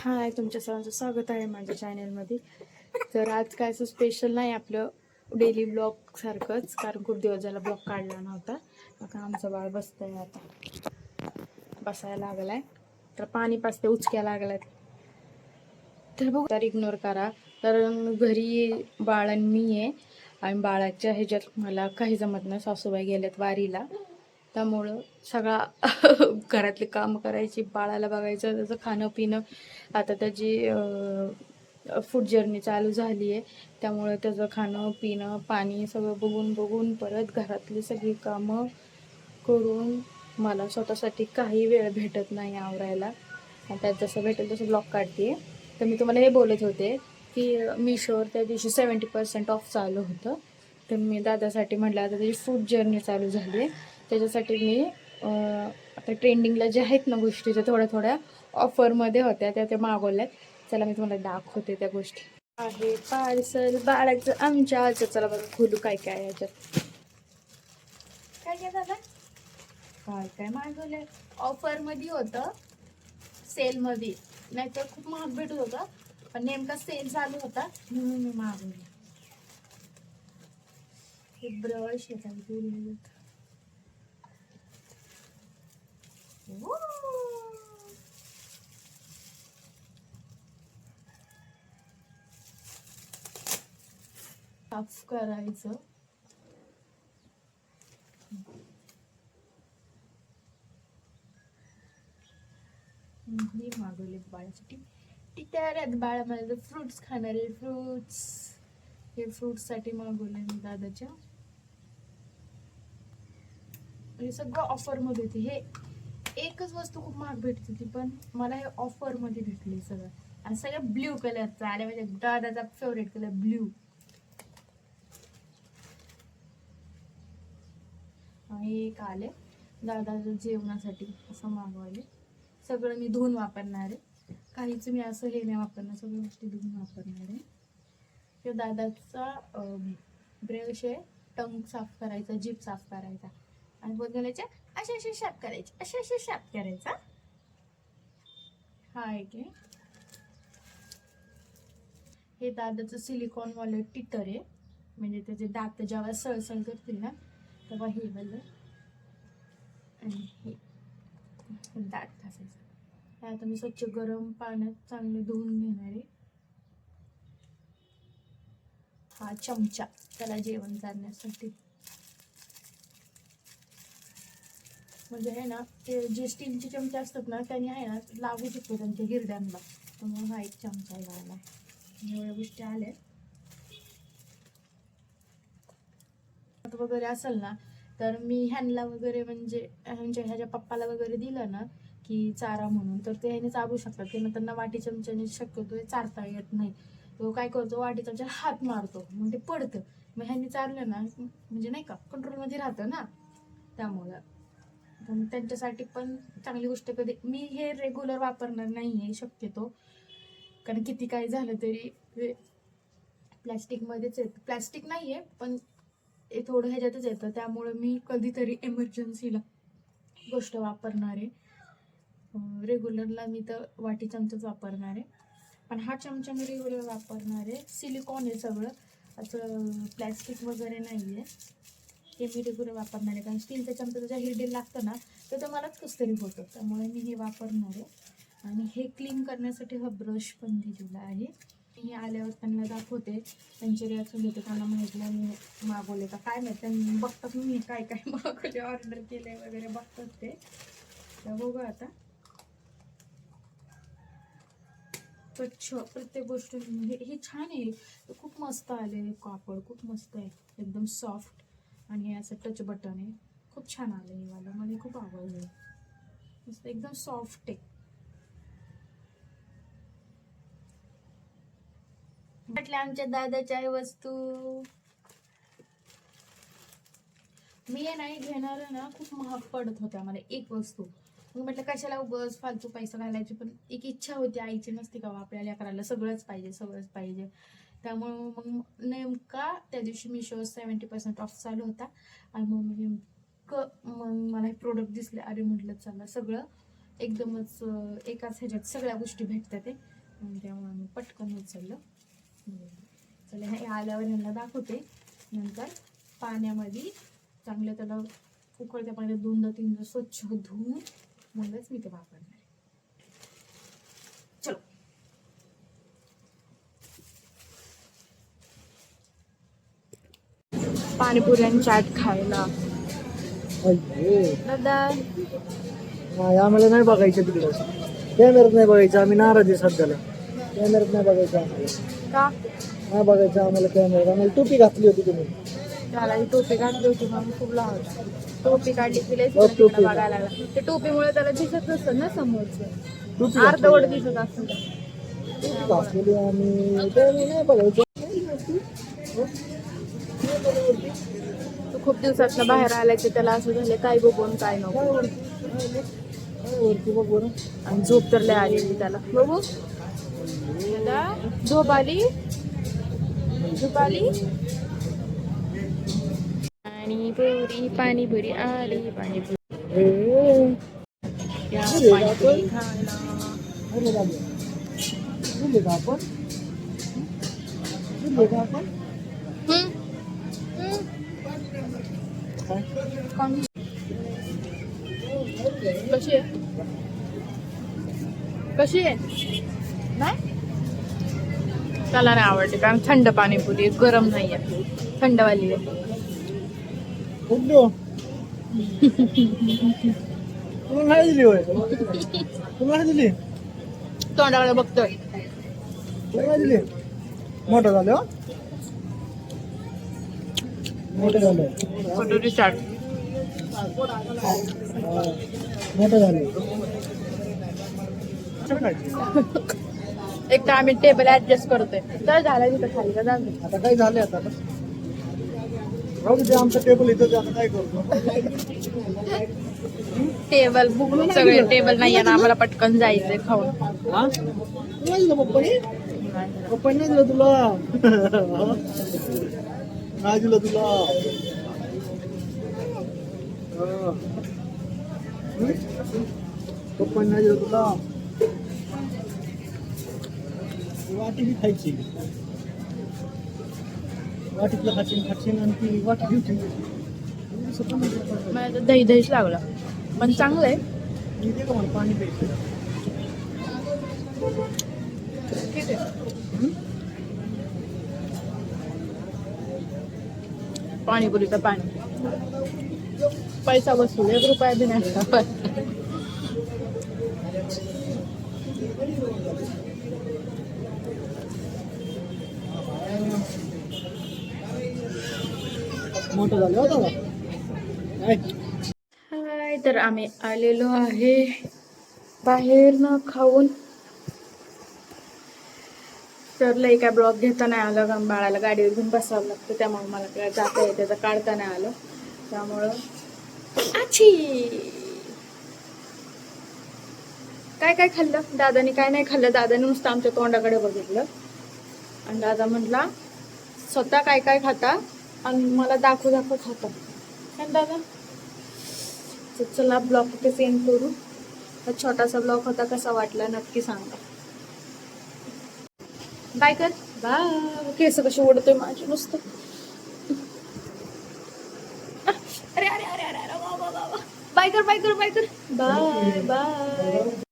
हाय, तुमच्या सर्वांचं स्वागत आहे माझ्या चॅनलमध्ये. तर आज काय असं स्पेशल नाही, आपलं डेली ब्लॉग सारखंच, कारण खूप दिवस झाला ब्लॉग काढला नव्हता. आता आमचं बाळ बसतंय, आता बसायला लागलाय, तर पाणी पाजते, उचक्या लागलाय. तर बघू, तर इग्नोर करा. तर घरी बाळ आणि मी आहे, आणि बाळाच्या ह्याच्यात मला काही जमत नाही. सासूबाई गेल्यात वारीला, त्यामुळं सगळा घरातले काम करायची, बाळाला बघायचं, त्याचं खाणं पिणं. आता त्याची फूड जर्नी चालू झाली आहे, त्यामुळं त्याचं खाणं पिणं पाणी सगळं बघून बघून परत घरातली सगळी कामं करून मला स्वतःसाठी काही वेळ भेटत नाही आवरायला. त्यात जसं भेटेल तसं ब्लॉग काढते. तर मी तुम्हाला हे बोलत होते की मीशोवर त्या दिवशी 70% ऑफ चालू होतं. तर मी दादासाठी म्हटलं, आता त्याची फूड जर्नी चालू झाली आहे, त्याच्यासाठी मी आता ट्रेंडिंगला जे आहेत ना गोष्टी, त्या थोड्या थोड्या ऑफरमध्ये होत्या, त्या मागवल्यात. चला मी तुम्हाला दाखवते त्या गोष्टी. आहे पार्सल बाळाचं आमच्या आजचं. चला बघा खोलू काय काय याच्यात. काय काय दादा, काय काय मागवलंय. ऑफरमध्ये होतं, सेलमध्ये, नाहीतर खूप महाग भेटत होतं, पण नेमका सेल चालू होता म्हणून मी मागवले. हे ब्रश येतात, साफ करायचं. हे मागवले बाळासाठी. टिटाऱ्यात बाळा माझं फ्रुट्स खाणारे, फ्रुट्स. हे फ्रुट्स साठी मागवले मी दादाच्या. हे सगळं ऑफर मध्ये होते. हे एकच वस्तू खूप महाग भेटत होती, पण मला हे ऑफर मध्ये भेटले सगळं. आणि सगळं ब्ल्यू कलरचा आले, म्हणजे दादाचा फेवरेट कलर ब्ल्यू. आणि एक आले दादाच्या जेवणासाठी, असं मागवले. सगळं मी धुवून वापरणार आहे, काहीच मी असं हे नाही वापरणार, सगळ्या गोष्टी धुवून वापरणार आहे. ते दादाचा ब्रश आहे, टंग साफ करायचा, जीभ साफ करायचा, आणि बोलण्याच्या असे असे शाप करायचे, असे असे शाप करायचा. हा एक आहे. हे दादाचं सिलिकॉन वाले टिटर आहे, म्हणजे त्याचे दात जेव्हा सळसळ करतील ना तेव्हा हे वालं. आणि हे दात घासायचं. आता मी स्वच्छ गरम पाण्यात चांगले धुवून घेणार आहे. हा चमचा त्याला जेवण करण्यासाठी, म्हणजे आहे ना, ते जे स्टीलचे चमचे असतात ना, त्यांनी आहे ना लागू शकतो त्यांच्या हिरड्यांना, त्यामुळे हा एक चमचा लागला. एवढ्या गोष्टी आल्या वगैरे असेल ना, तर मी ह्यांना वगैरे, म्हणजे ह्याच्या पप्पाला वगैरे दिलं ना की चारा म्हणून, तर ते ह्याने चालू शकतात. ते त्यांना वाटी चमच्याने शक्यतो हे चारता येत नाही. तो काय करतो, वाटी चमचा हात मारतो, मग ते पडतं. मग ह्यांनी चारलं ना, म्हणजे नाही का, कंट्रोलमध्ये राहतं ना, त्यामुळं त्यांच्यासाठी पण चांगली गोष्ट. कधी मी हे रेग्युलर वापरणार नाहीये शक्यतो, कारण किती काय झालं तरी प्लॅस्टिकमध्येच येतं. प्लॅस्टिक नाहीये, पण हे थोडं ह्याच्यातच येतं, त्यामुळे मी कधीतरी एमर्जन्सीला गोष्ट वापरणार आहे. रेग्युलरला मी तर वाटी चमचाच वापरणार आहे, पण हा चमचा मी रेग्युलर वापरणार आहे. सिलिकॉन आहे सगळं, असं प्लॅस्टिक वगैरे नाही आहे. हे मी रेग्युलर वापरणार आहे, कारण स्टीलच्या चमचा ज्या हिरडीला लागतं ना, तर मलाच कसं तरी होतं, त्यामुळे मी हे वापरणार आहे. आणि हे क्लीन करण्यासाठी हा ब्रश पण दिलेला आहे. मी आल्यावर त्यांना दाखवते, त्यांचे रिॲक्शन घेते, त्यांना माहितलं मी मागवले का काय माहिती. त्यांनी बघतात मी काय काय मागवले, ऑर्डर केले वगैरे बघतात ते. तर बघू आता. स्वच्छ प्रत्येक गोष्ट, म्हणजे हे छान आहे, खूप मस्त आले. कापड खूप मस्त आहे, एकदम सॉफ्ट, आणि हे असं टच बटन आहे, खूप छान आलं हे वाला, मला खूप आवडलं. मस्त एकदम सॉफ्ट आहे. म्हटलं आमच्या दादाच्या वस्तू मी नाही घेणार ना, खूप महाग पडत होत्या मला एक वस्तू. मग म्हटलं कशाला उगाच फालतू पैसा घालायची, पण एक इच्छा होती आईची, नसते का आपल्या लेकराला सगळंच पाहिजे, सगळंच पाहिजे. त्यामुळं मग नेमका त्या दिवशी मीशो 70% ऑफ चालू होता, आणि मग मला हे प्रोडक्ट दिसले. अरे म्हटलं चला, सगळं एकदमच एकाच ह्याच्यात सगळ्या गोष्टी भेटतात ते, त्यामुळे मी पटकन उचललं. चला हे आल्यावर यांना दाखवते. नंतर पाण्यामध्ये चांगलं त्याला उकळत्या पाण्यात 2-3 स्वच्छ धुवून मगच मी ते वापरणार. चलो. पाणीपुरी आणि चाट खायला. दादा आम्हाला नाही बघायचं तिकडे, कॅमेऱ्यात नाही बघायचं. आम्ही नाराज आहे सध्याला. कॅमेऱ्यात नाही बघायचं आम्हाला. का नाही बघायचं आम्हाला कॅमेऱ्यात. आम्हाला टोपी घातली होती तुम्ही. त्याला ही टोपी घातली होती म्हणून खूप लहान होता. टोपी काढली की लयच टोपी. तिकडे बघायला लागला. ते टोपीमुळे त्याला दिसत नसतं ना समोरचं, टोपी अर्धवट दिसत असतं. घातलेली आम्ही त्यामुळे नाही बघायचं. तू खूप दिवसात बाहेर आलाय की त्याला असं झालं काय बघून काय नको. वरती बघ बरं. आणि झोप तर लय आली त्याला. बघू दादा, झोप आली, झोप आली. पाणीपुरी पाणीपुरी आली, पाणीपुरी या पाणीपुरी खायला. अरे बाबा. बोलले का आपण? बोलले का आपण? काय? कशी आहे? कशी आहे? नाही त्याला नाही आवडते कारण थंड पाणीपुरी गरम नाही आहे, थंडवाली आहे. कुठलो? तुला नाही दिली होय? तुला नाही दिली? तोंडाकडे बघतोय. तुला नाही दिली? मोठं झालं हो? मोठं झालं. कटोरी चाट. मोठं झालं. एक तर आम्ही टेबल ऍडजस्ट करतोय. तर झालं तिथं खाली का जाऊ दे. आता काय झालंय आता? राहू दे आमचं टेबल इथं. आता काय करतो? टेबल बुक सगळे टेबल नाहीये ना, आम्हाला पटकन जायचंय खाऊन. हा? नाही दिलं पप्पानी? पप्पानी नाही दिलं तुला? नाही दिलं तुला? पप्पानी नाही दिलं तुला? वाटी बी खायची. वाटीतलं खाशीन आणि ती वाटी घेऊन मला तर दही दहीच लागला, पण चांगलं आहे. इथे का मला पाणी प्यायचं. ठीक आहे. पाणीपुरीचं पाणी पैसा वसूल, 1 रुपया बी नाही. मोठं झालं होतं का? हाय, तर आम्ही आलेलो आहे बाहेर न खाऊन. तर लई काय ब्लॉग घेता नाही आलं, कारण बाळाला गाडीवर घेऊन बसावं लागतं, त्यामुळे मला काय जाता येते त्याचं काढता नाही आलं. त्यामुळं काय काय खाल्लं दादानी, काय नाही खाल्लं. दादाने नुसतं आमच्या तोंडाकडे बघितलं आणि दादा म्हटला स्वतः काय काय खाता आणि मला दाखवू खाता. काय दादा? तर चला ब्लॉग कुठे सेंड करू. हा छोटासा ब्लॉग होता, कसा वाटला नक्की सांगा. बाय कर. बाय. केस कशी ओढतोय माझी नुसतं. अरे अरे अरे अरे बाय कर बाय कर बाय कर. Bye bye.